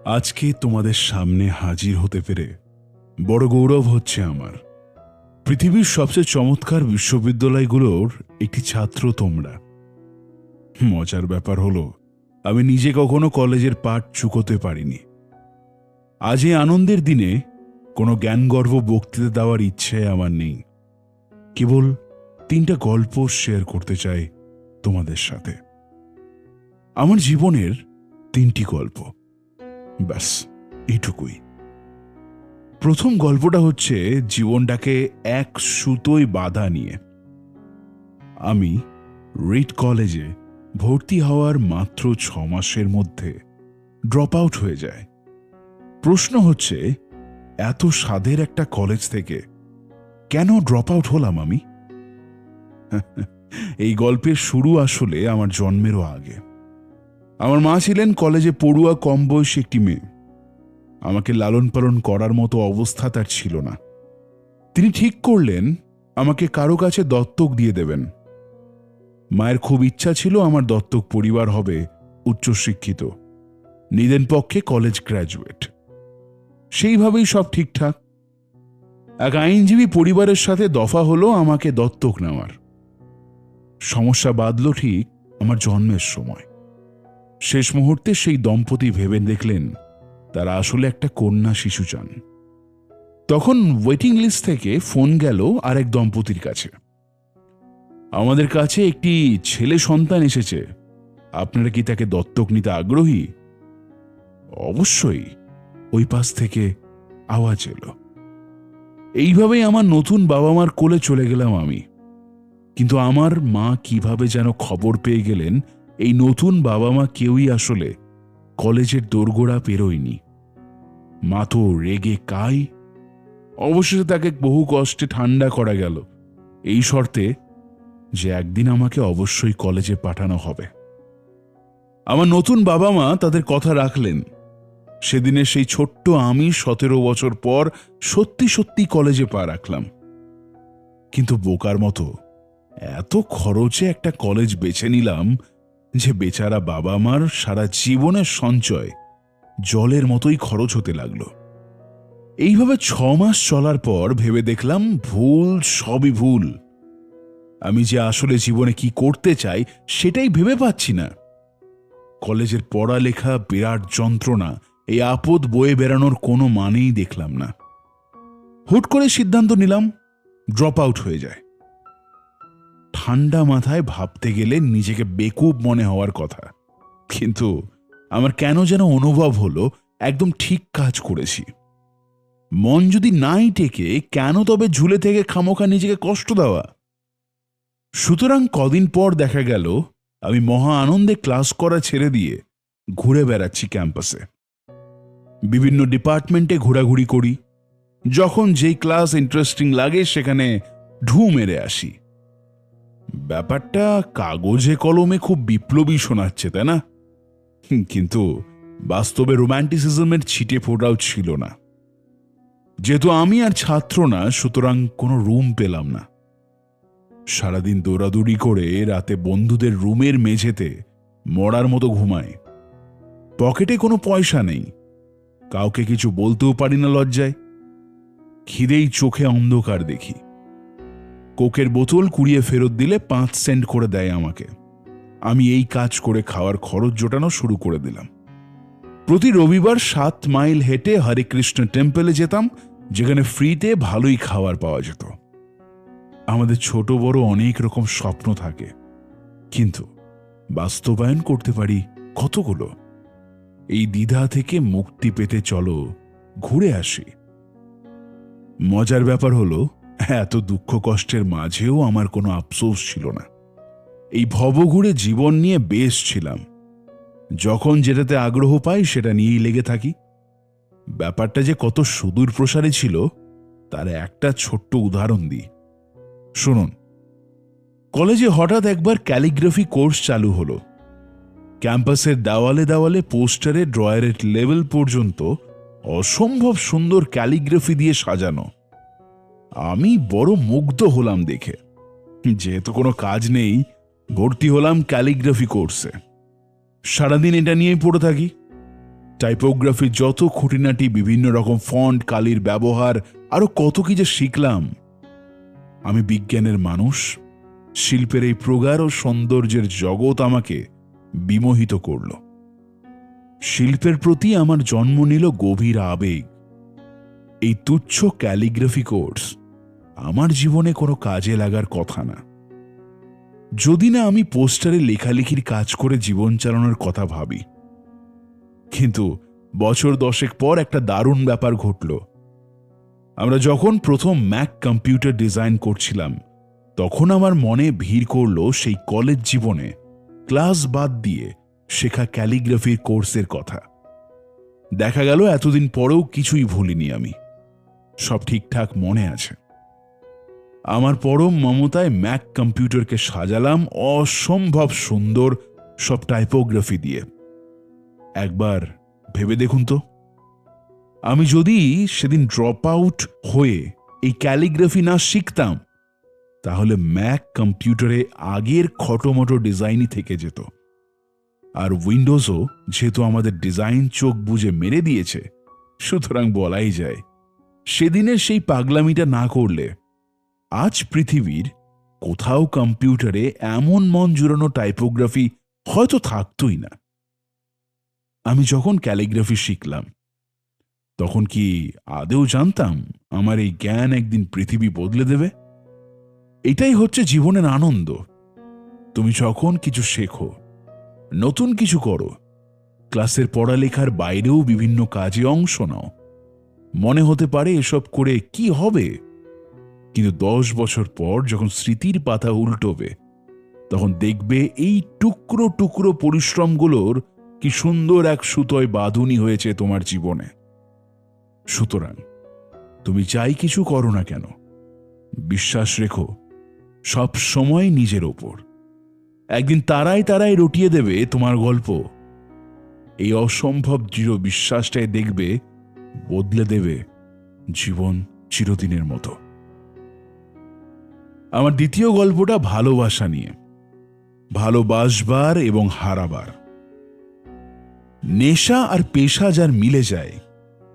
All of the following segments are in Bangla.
আজকে তোমাদের সামনে হাজির হতে পেরে বড় গৌরব হচ্ছে আমার। পৃথিবীর সবচেয়ে চমৎকার বিশ্ববিদ্যালয়গুলোর একটি ছাত্র তোমরা। মজার ব্যাপার হলো, আমি নিজে কখনো কলেজের পাঠ চুকোতে পারিনি। আজ এই আনন্দের দিনে কোনো জ্ঞানগর্ভ বক্তৃতা দেওয়ার ইচ্ছে আমার নেই। কেবল 3টা গল্প শেয়ার করতে চাই তোমাদের সাথে। আমার জীবনের 3টি গল্প, ব্যাস এইটুকুই। প্রথম গল্পটা হচ্ছে জীবনটাকে এক সুতোয় বাঁধা নিয়ে। আমি রিড কলেজে ভর্তি হওয়ার মাত্র 6 মাসের মধ্যে ড্রপ আউট হয়ে যায়। প্রশ্ন হচ্ছে, এত স্বাদের একটা কলেজ থেকে কেন ড্রপ আউট হলাম আমি? এই গল্পের শুরু আসলে আমার জন্মেরও আগে। আমার মা ছিলেন কলেজে পড়ুয়া কম বয়সী একটি মেয়ে। আমাকে লালন পালন করার মতো অবস্থা তার ছিল না। তিনি ঠিক করলেন আমাকে কারো কাছে দত্তক দিয়ে দেবেন। মায়ের খুব ইচ্ছা ছিল আমার দত্তক পরিবার হবে উচ্চশিক্ষিত, নিদেন পক্ষে কলেজ গ্র্যাজুয়েট। সেইভাবেই সব ঠিকঠাক। এক আইনজীবী পরিবারের সাথে দফা হলো আমাকে দত্তক নেওয়ার। সমস্যা বাঁধল ঠিক আমার জন্মের সময়। শেষ মুহূর্তে সেই দম্পতি ভেবে দেখলেন তারা আসলে একটা কন্যা শিশু চান। তখন ওয়েটিং লিস্ট থেকে ফোন গেল আরেক দম্পতির কাছে, আমাদের কাছে একটি ছেলে সন্তান এসেছে, আপনারা কি তাকে দত্তক নিতে আগ্রহী? অবশ্যই, ওই পাশ থেকে আওয়াজ এলো। এইভাবেই আমার নতুন বাবা মার কোলে চলে গেলাম আমি। কিন্তু আমার মা কিভাবে যেন খবর পেয়ে গেলেন এই নতুন বাবা মা কেউই আসলে কলেজের দোরগোড়া পেরোয়নি। মা তো রেগে কাই। অবশেষে তাকে বহু কষ্টে ঠান্ডা করা গেল এই শর্তে যে একদিন আমাকে অবশ্যই কলেজে পাঠানো হবে। আমার নতুন বাবা মা তাদের কথা রাখলেন। সেদিনের সেই ছোট্ট আমি 17 বছর পর সত্যি সত্যি কলেজে পা রাখলাম। কিন্তু বোকার মতো এত খরচে একটা কলেজ বেছে নিলাম যে বেচারা বাবা মার সারা জীবনের সঞ্চয় জলের মতোই খরচ হতে লাগলো। এইভাবে 6 মাস চলার পর ভেবে দেখলাম ভুল, সবই ভুল। আমি যে আসলে জীবনে কি করতে চাই সেটাই ভেবে পাচ্ছি না। কলেজের পড়ালেখা বিরাট যন্ত্রণা, এই আপদ বয়ে বেড়ানোর কোনো মানেই দেখলাম না। হুট করে সিদ্ধান্ত নিলাম ড্রপ আউট হয়ে যায়। ঠান্ডা মাথায় ভাবতে গেলে নিজেকে বেকুব মনে হওয়ার কথা, কিন্তু আমার কেন যেন অনুভব হলো একদম ঠিক কাজ করেছি। মন যদি নাই টেকে কেন তবে ঝুলে থেকে খামোখা নিজেকে কষ্ট দেওয়া? সুতরাং কদিন পর দেখা গেল আমি মহা আনন্দে ক্লাস করা ছেড়ে দিয়ে ঘুরে বেড়াচ্ছি ক্যাম্পাসে। বিভিন্ন ডিপার্টমেন্টে ঘোরাঘুরি করি। যখন যেই ক্লাস ইন্টারেস্টিং লাগে সেখানে ঢু মেরে আসি। ব্যাপারটা কাগজে কলমে খুব বিপ্লবী শোনাচ্ছে, তাই না? কিন্তু বাস্তবে রোম্যান্টিসিজমের ছিটে ফোটাও ছিল না। যেহেতু আমি আর ছাত্র না, সুতরাং কোনো রুম পেলাম না। সারাদিন দৌড়াদৌড়ি করে রাতে বন্ধুদের রুমের মেঝেতে মরার মতো ঘুমায়। পকেটে কোনো পয়সা নেই, কাউকে কিছু বলতেও পারি না লজ্জায়। খিদেই চোখে অন্ধকার দেখি। কোকের বোতল কুড়িয়ে ফেরত দিলে 5 সেন্ট করে দেয় আমাকে। আমি এই কাজ করে খাওয়ার খরচ জোটানো শুরু করে দিলাম। প্রতি রবিবার 7 মাইল হেঁটে হরে কৃষ্ণ টেম্পলে যেতাম, যেখানে ফ্রিতে ভালোই খাবার পাওয়া যেত। আমাদের ছোট বড় অনেক রকম স্বপ্ন থাকে, কিন্তু বাস্তবায়ন করতে পারি কতগুলো? এই দ্বিধা থেকে মুক্তি পেতে চলো ঘুরে আসি। মজার ব্যাপার হলো, এত দুঃখ কষ্টের মাঝেও আমার কোনো আফসোস ছিল না। এই ভবঘুরে জীবন নিয়ে বেশ ছিলাম। যখন যেটাতে আগ্রহ পাই সেটা নিয়েই লেগে থাকি। ব্যাপারটা যে কত সুদূর প্রসারী ছিল তার একটা ছোট্ট উদাহরণ দিই, শুনুন। কলেজে হঠাৎ একবার ক্যালিগ্রাফি কোর্স চালু হলো। ক্যাম্পাসের দেওয়ালে দেওয়ালে পোস্টারে ড্রয়ারের লেভেল পর্যন্ত অসম্ভব সুন্দর ক্যালিগ্রাফি দিয়ে সাজানো। আমি বড় মুগ্ধ হলাম দেখে। যেহেতু কোনো কাজ নেই, ভর্তি হলাম ক্যালিগ্রাফি কোর্সে। সারাদিন এটা নিয়েই পড়ে থাকি। টাইপোগ্রাফির যত খুঁটিনাটি, বিভিন্ন রকম ফন্ট, কালির ব্যবহার, আরো কত কি যে শিখলাম। আমি বিজ্ঞানের মানুষ, শিল্পের এই প্রগাঢ় সৌন্দর্যের জগৎ আমাকে বিমোহিত করল। শিল্পের প্রতি আমার জন্ম নিল গভীর আবেগ। এই তুচ্ছ ক্যালিগ্রাফি কোর্স আমার জীবনে কোনো কাজে লাগার কথা না, যদি না আমি পোস্টারে লেখালেখির কাজ করে জীবন চালানোর কথা ভাবি। কিন্তু বছর 10 পর একটা দারুণ ব্যাপার ঘটল। আমরা যখন প্রথম ম্যাক কম্পিউটার ডিজাইন করছিলাম, তখন আমার মনে ভিড় করল সেই কলেজ জীবনে ক্লাস বাদ দিয়ে শেখা ক্যালিগ্রাফির কোর্সের কথা। দেখা গেল এতদিন পরেও কিছুই ভুলিনি আমি, সব ঠিকঠাক মনে আছে। আমার পরম মমতায় ম্যাক কম্পিউটারকে সাজালাম অসম্ভব সুন্দর সব টাইপোগ্রাফি দিয়ে। একবার ভেবে দেখুন তো, আমি যদি সেদিন ড্রপ আউট হয়ে এই ক্যালিগ্রাফি না শিখতাম, তাহলে ম্যাক কম্পিউটারে আগের খটোমটো ডিজাইনই থেকে যেত। আর উইন্ডোজও যেহেতু আমাদের ডিজাইন চোখ বুজে মেরে দিয়েছে, সুতরাং বলাই যায় সেদিনের সেই পাগলামিটা না করলে আজ পৃথিবীর কোথাও কম্পিউটারে এমন মন জুড়ানো টাইপোগ্রাফি হয়তো থাকতই না। আমি যখন ক্যালিগ্রাফি শিখলাম, তখন কি আদেও জানতাম আমার এই জ্ঞান একদিন পৃথিবী বদলে দেবে? এটাই হচ্ছে জীবনের আনন্দ। তুমি যখন কিছু শেখো, নতুন কিছু করো, ক্লাসের পড়ালেখার বাইরেও বিভিন্ন কাজে অংশ নাও, মনে হতে পারে এসব করে কি হবে, কিন্তু 10 বছর পর যখন স্মৃতির পাতা উল্টোবে, তখন দেখবে এই টুকরো টুকরো পরিশ্রমগুলোর কি সুন্দর এক সুতোয় বাঁধুনি হয়েছে তোমার জীবনে। সুতরাং তুমি যাই কিছু করো না কেন, বিশ্বাস রেখো সব সময় নিজের ওপর। একদিন তারাই তারাই রটিয়ে দেবে তোমার গল্প। এই অসম্ভব দৃঢ় বিশ্বাসটাই দেখবে বদলে দেবে জীবন চিরদিনের মতো। আমার দ্বিতীয় গল্পটা ভালোবাসা নিয়ে, ভালোবাসবার এবং হারাবার। নেশা আর পেশা যার মিলে যায়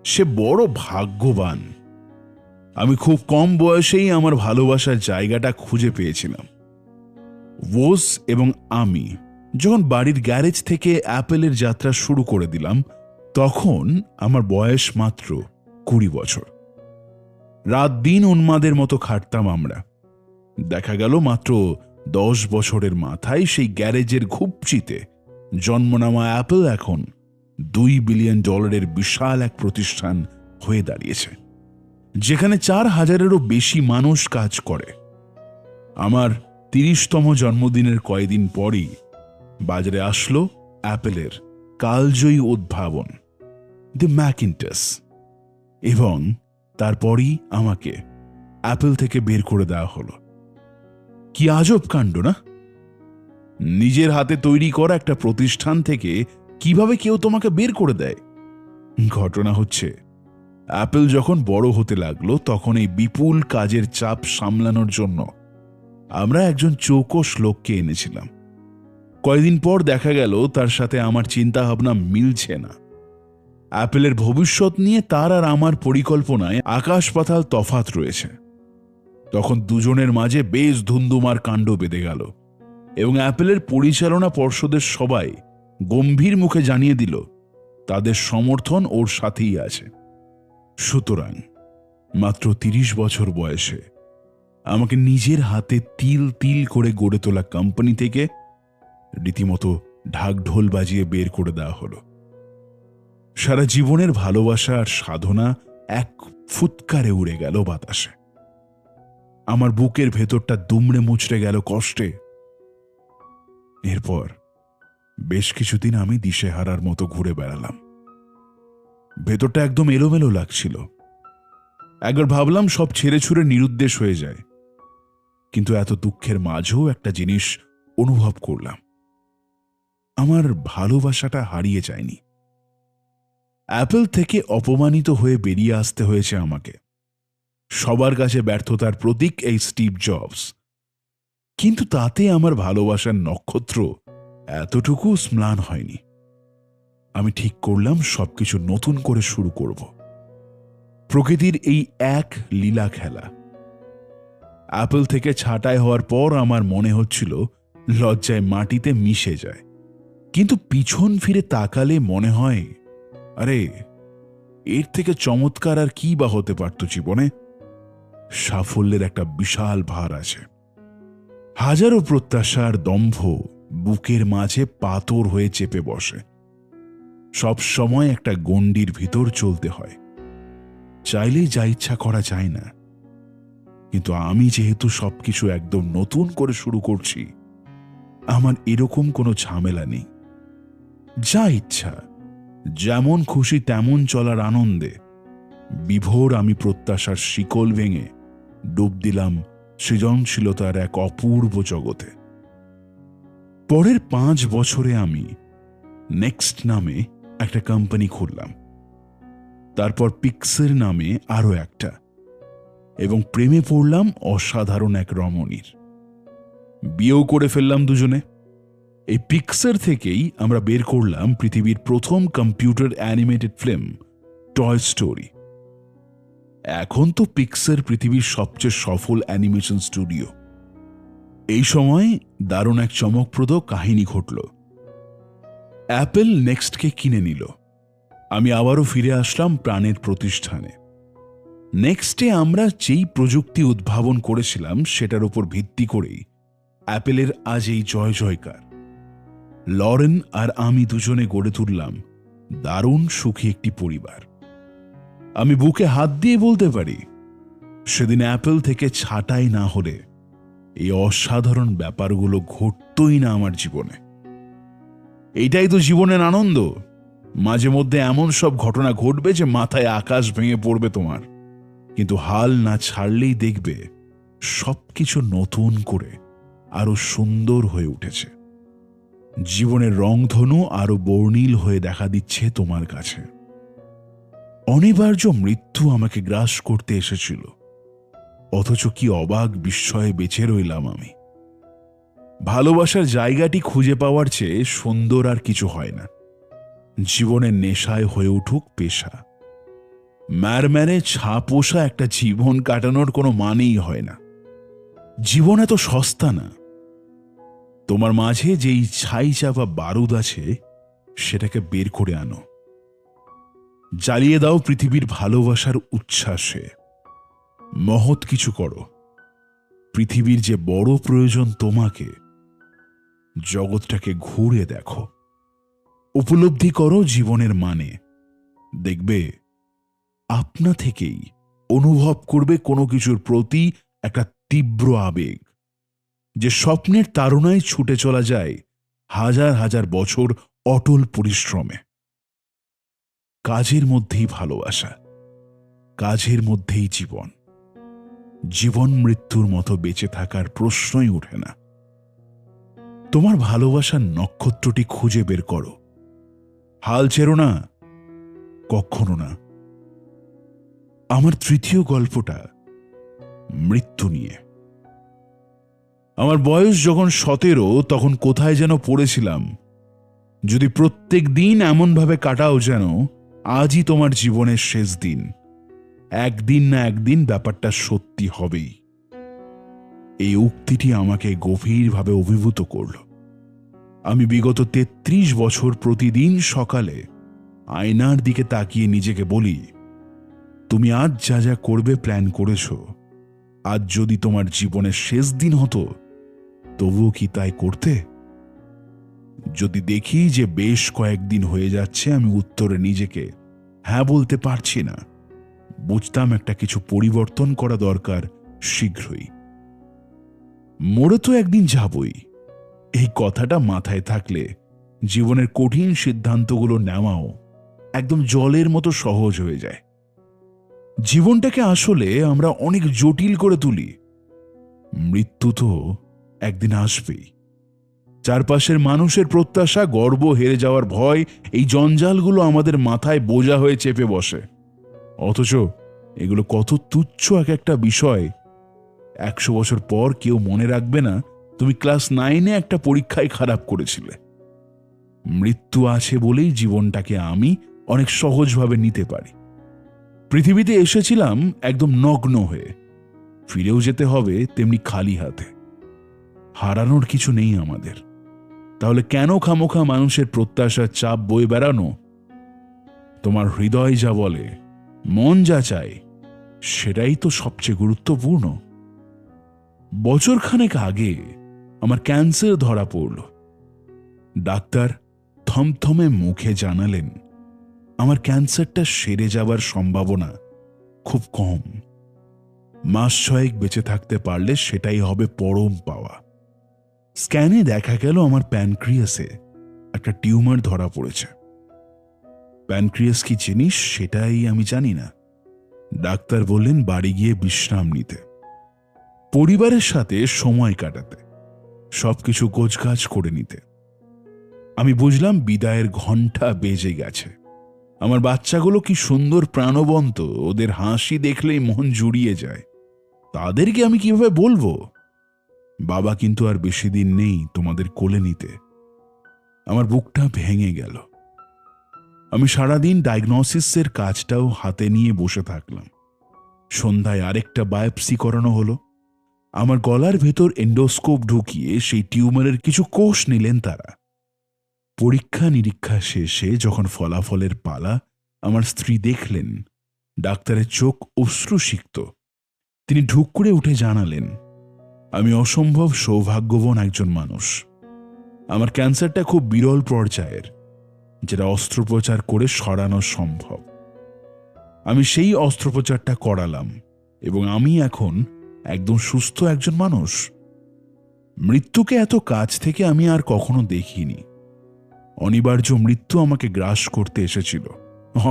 সে বড় ভাগ্যবান। আমি খুব কম বয়সেই আমার ভালোবাসার জায়গাটা খুঁজে পেয়েছিলাম। ওজ এবং আমি যখন বাড়ির গ্যারেজ থেকে অ্যাপেলের যাত্রা শুরু করে দিলাম, তখন আমার বয়স মাত্র 20 বছর। রাত দিন উন্মাদের মতো খাটতাম আমরা। দেখা গেল মাত্র 10 বছরের মাথায় সেই গ্যারেজের ঘুপচিতে জন্ম নেওয়া অ্যাপল এখন $2 বিলিয়ন বিশাল এক প্রতিষ্ঠান হয়ে দাঁড়িয়েছে, যেখানে 4000-এরও বেশি মানুষ কাজ করে। আমার 30তম জন্মদিনের কয়েকদিন পরই বাজারে আসলো অ্যাপেলের কালজয়ী উদ্ভাবন দ্য ম্যাকিন্টশ, এবং তারপরই আমাকে অ্যাপেল থেকে বের করে দেওয়া হলো। কি আজব কাণ্ড না? নিজের হাতে তৈরি করা একটা প্রতিষ্ঠান থেকে কিভাবে কেউ তোমাকে বের করে দেয়? ঘটনা হচ্ছে, অ্যাপেল যখন বড় হতে লাগলো, তখন এই বিপুল কাজের চাপ সামলানোর জন্য আমরা একজন চৌকস লোককে এনেছিলাম। কয়েকদিন পর দেখা গেল তার সাথে আমার চিন্তা ভাবনা মিলছে না। অ্যাপেলের ভবিষ্যৎ নিয়ে তার আর আমার পরিকল্পনায় আকাশ পাতাল তফাৎ রয়েছে। তখন দুজনের মাঝে বেশ ধুন্ধুমার কাণ্ড বেঁধে গেল, এবং অ্যাপেলের পরিচালনা পর্ষদের সবাই গম্ভীর মুখে জানিয়ে দিল তাদের সমর্থন ওর সাথেই আছে। সুতরাং মাত্র 30 বছর বয়সে আমাকে নিজের হাতে তিল তিল করে গড়ে তোলা কোম্পানি থেকে রীতিমতো ঢাকঢোল বাজিয়ে বের করে দেওয়া হলো। সারা জীবনের ভালোবাসা আর সাধনা এক ফুৎকারে উড়ে গেল বাতাসে। আমার বুকের ভেতরটা দুমড়ে মুচড়ে গেল কষ্টে। এরপর বেশ কিছুদিন আমি দিশেহারার মতো ঘুরে বেড়ালাম। ভেতরটা একদম এলোমেলো লাগছিল। একবার ভাবলাম সব ছেড়ে ছুড়ে নিরুদ্দেশ হয়ে যায়, কিন্তু এত দুঃখের মাঝেও একটা জিনিস অনুভব করলাম, আমার ভালোবাসাটা হারিয়ে যায়নি। অ্যাপেল থেকে অপমানিত হয়ে বেরিয়ে আসতে হয়েছে আমাকে। সবার কাছে ব্যর্থতার প্রতীক এই স্টিভ জবস, কিন্তু তাতে আমার ভালোবাসার নক্ষত্র এতটুকু ম্লান হয়নি। আমি ঠিক করলাম সবকিছু নতুন করে শুরু করব। প্রকৃতির এই এক লীলা খেলা। অ্যাপল থেকে ছাঁটাই হওয়ার পর আমার মনে হচ্ছিল লজ্জায় মাটিতে মিশে যায়, কিন্তু পিছন ফিরে তাকালে মনে হয়, আরে এর থেকে চমৎকার আর কি বা হতে পারত জীবনে। সাফল্যের একটা বিশাল ভার আছে, হাজারো প্রত্যাশার দম্ভ বুকের মাঝে পাথর হয়ে চেপে বসে। সব সময় একটা গণ্ডির ভিতর চলতে হয়, চাইলেই যা ইচ্ছা করা যায় না। কিন্তু আমি যেহেতু সবকিছু একদম নতুন করে শুরু করছি, আমার এরকম কোনো ঝামেলা নেই। যা ইচ্ছা, যেমন খুশি তেমন চলার আনন্দে বিভোর আমি প্রত্যাশার শিকল ভেঙে ডুব দিলাম সৃজনশীলতার এক অপূর্ব জগতে। পরের 5 বছরে আমি নেক্সট নামে একটা কোম্পানি খুললাম, তারপর পিক্সের নামে আরো একটা, এবং প্রেমে পড়লাম অসাধারণ এক রমণীর। বিয়েও করে ফেললাম দুজনে। এই পিক্সার থেকেই আমরা বের করলাম পৃথিবীর প্রথম computer animated film toy story. এখন তো পিক্সার পৃথিবীর সবচেয়ে সফল অ্যানিমেশন স্টুডিও। এই সময় দারুণ এক চমকপ্রদ কাহিনী ঘটল। অ্যাপল নেক্সটকে কিনে নিল। আমি আবারও ফিরে আসলাম প্রাণের প্রতিষ্ঠানে। নেক্সটে আমরা যেই প্রযুক্তি উদ্ভাবন করেছিলাম সেটার উপর ভিত্তি করেই অ্যাপেলের আজ এই জয় জয়কার। লরেন আর আমি দুজনে গড়ে তুললাম দারুণ সুখী একটি পরিবার। আমি বুকে হাত দিয়ে বলতে পারি, সেদিন অ্যাপল থেকে ছাঁটাই না হলে এই অসাধারণ ব্যাপারগুলো ঘটতই না আমার জীবনে। এইটাই তো জীবনের আনন্দ। মাঝে মধ্যে এমন সব ঘটনা ঘটবে যে মাথায় আকাশ ভেঙে পড়বে তোমার, কিন্তু হাল না ছাড়লেই দেখবে সবকিছু নতুন করে আরো সুন্দর হয়ে উঠেছে। জীবনের রংধনু আরো বর্ণিল হয়ে দেখা দিচ্ছে তোমার কাছে। অনিবার্য মৃত্যু আমাকে গ্রাস করতে এসেছিল, অথচ কি অবাক বিস্ময়ে বেঁচে রইলাম আমি। ভালোবাসার জায়গাটি খুঁজে পাওয়ার চেয়ে সুন্দর আর কিছু হয় না। জীবনের নেশায় হয়ে উঠুক পেশা। ম্যারম্যানে ছাপোষা একটা জীবন কাটানোর কোনো মানেই হয় না। জীবন এত সস্তা না। তোমার মাঝে যেই ছাই চাপা বারুদ আছে সেটাকে বের করে আনো, জ্বালিয়ে দাও পৃথিবীর ভালোবাসার উচ্ছ্বাসে। মহৎ কিছু করো। পৃথিবীর যে বড় প্রয়োজন তোমাকে, জগৎটাকে ঘুরে দেখো, উপলব্ধি করো জীবনের মানে। দেখবে আপনা থেকেই অনুভব করবে কোনো কিছুর প্রতি একটা তীব্র আবেগ, যে স্বপ্নের তাড়নায় ছুটে চলা যায় হাজার হাজার বছর অটল পরিশ্রমে। কাজের মধ্যেই ভালোবাসা, কাজের মধ্যেই জীবন। জীবন মৃত্যুর মতো বেঁচে থাকার প্রশ্নই ওঠে না। তোমার ভালোবাসার নক্ষত্রটি খুঁজে বের করো। হাল ছেড়ো না, কখনো না। আমার তৃতীয় গল্পটা মৃত্যু নিয়ে। আমার বয়স যখন 17, তখন কোথায় যেন পড়েছিলাম, যদি প্রত্যেক দিন এমনভাবে কাটাও যেন আজই তোমার জীবনের শেষ দিন, একদিন না একদিন ব্যাপারটা সত্যি হবেই। এই উক্তিটি আমাকে গভীরভাবে অভিভূত করল। আমি বিগত 33 বছর প্রতিদিন সকালে আয়নার দিকে তাকিয়ে নিজেকে বলি, তুমি আজ যা যা করবে প্ল্যান করেছ, আজ যদি তোমার জীবনের শেষ দিন হতো তবুও কি তাই করতে? যদি দেখি যে বেশ কয়েকদিন হয়ে যাচ্ছে আমি উত্তরে নিজেকে হ্যাঁ বলতে পারছি না, বুঝতাম একটা কিছু পরিবর্তন করা দরকার শীঘ্রই। মরে তো একদিন যাবই, এই কথাটা মাথায় থাকলে জীবনের কঠিন সিদ্ধান্তগুলো নেওয়াও একদম জলের মতো সহজ হয়ে যায়। জীবনটাকে আসলে আমরা অনেক জটিল করে তুলি। মৃত্যু তো একদিন আসবেই। চারপাশের মানুষের প্রত্যাশা, গর্ব, হেরে যাওয়ার ভয়, এই জঞ্জালগুলো আমাদের মাথায় বোঝা হয়ে চেপে বসে। অথচ এগুলো কত তুচ্ছ এক একটা বিষয়। 100 বছর পর কেউ মনে রাখবে না তুমি ক্লাস 9-এ একটা পরীক্ষায় খারাপ করেছিলে। মৃত্যু আছে বলেই জীবনটাকে আমি অনেক সহজভাবে নিতে পারি। পৃথিবীতে এসেছিলাম একদম নগ্ন হয়ে, ফিরেও যেতে হবে তেমনি খালি হাতে। হারানোর কিছু নেই আমাদের, তাহলে কেন খামোখা মানুষের প্রত্যাশার চাপ বয়ে বেড়ানো? তোমার হৃদয় যা বলে, মন যা চায়, সেটাই তো সবচেয়ে গুরুত্বপূর্ণ। বছরখানেক আগে আমার ক্যান্সার ধরা পড়ল। ডাক্তার থমথমে মুখে জানালেন আমার ক্যান্সারটা সেরে যাবার সম্ভাবনা খুব কম। মাস 6 বেঁচে থাকতে পারলে সেটাই হবে পরম পাওয়া। স্ক্যানে দেখা গেল আমার প্যানক্রিয়াসে একটা টিউমার ধরা পড়েছে। প্যানক্রিয়াস কি জিনিস সেটাই আমি জানি না। ডাক্তার বললেন বাড়ি গিয়ে বিশ্রাম নিতে, পরিবারের সাথে সময় কাটাতে, সবকিছু গোছগাছ করে নিতে। আমি বুঝলাম বিদায়ের ঘণ্টা বেজে গেছে। আমার বাচ্চাগুলো কি সুন্দর প্রাণবন্ত, ওদের হাসি দেখলেই মন জুড়িয়ে যায়। তাদেরকে আমি কিভাবে বলবো বাবা কিন্তু আর বেশি দিন নেই তোমাদের কোলে নিতে? আমার বুকটা ভেঙে গেল। আমি সারাদিন ডায়াগনোসিসের কাজটাও হাতে নিয়ে বসে থাকলাম। সন্ধ্যায় আরেকটা বায়োপসি করানো হলো। আমার গলার ভেতর এন্ডোস্কোপ ঢুকিয়ে সেই টিউমারের কিছু কোষ নিলেন তারা। পরীক্ষা নিরীক্ষা শেষে যখন ফলাফলের পালা, আমার স্ত্রী দেখলেন ডাক্তারের চোখ অশ্রুসিক্ত। তিনি ঢুক করে উঠে জানালেন আমি অসম্ভব সৌভাগ্যবান একজন মানুষ। আমার ক্যান্সারটা খুব বিরল পর্যায়ের, যেটা অস্ত্রোপচার করে সরানো সম্ভব। আমি সেই অস্ত্রোপচারটা করালাম এবং আমি এখন একদম সুস্থ একজন মানুষ। মৃত্যুকে এত কাছ থেকে আমি আর কখনো দেখিনি। অনিবার্য মৃত্যু আমাকে গ্রাস করতে এসেছিল,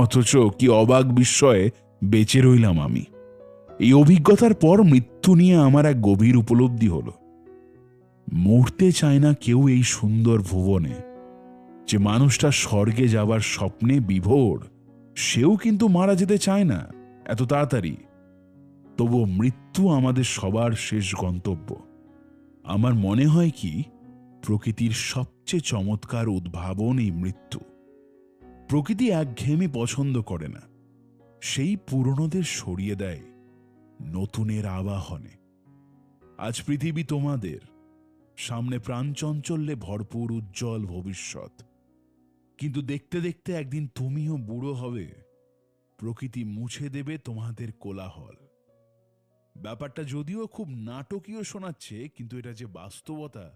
অথচ কি অবাক বিস্ময়ে বেঁচে রইলাম আমি। এই অভিজ্ঞতার পর মৃত্যু নিয়ে আমার এক গভীর উপলব্ধি হলো, মরতে চায় না কেউ এই সুন্দর ভুবনে। যে মানুষটা স্বর্গে যাবার স্বপ্নে বিভোর, সেও কিন্তু মারা যেতে চায় না এত তাড়াতাড়ি। তবুও মৃত্যু আমাদের সবার শেষ গন্তব্য। আমার মনে হয় কি, প্রকৃতির সবচেয়ে চমৎকার উদ্ভাবন এই মৃত্যু। প্রকৃতি একঘেয়েমি পছন্দ করে না, সেই পুরনোদের সরিয়ে দেয় নতুনের আবাহনে। আজ পৃথিবী তোমাদের সামনে, প্রাণচঞ্চল্যে ভরপুর উজ্জ্বল ভবিষ্যৎ। কিন্তু দেখতে দেখতে একদিন তুমিও বুড়ো হবে, প্রকৃতি মুছে দেবে তোমাদের কোলাহল। ব্যাপারটা যদিও খুব নাটকীয় শোনাচ্ছে, কিন্তু এটা যে বাস্তবতা।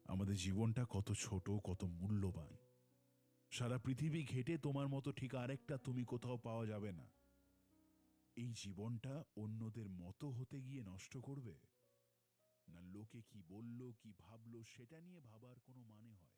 আমাদের জীবনটা কত ছোট, কত মূল্যবান। সারা পৃথিবী ঘেটে তোমার মতো ঠিক আরেকটা তুমি কোথাও পাওয়া যাবে না। এই জীবনটা অন্যদের মতো হতে গিয়ে নষ্ট করবে, না লোকে কি বলল কি ভাবলো সেটা নিয়ে ভাবার কোনো মানে হয়?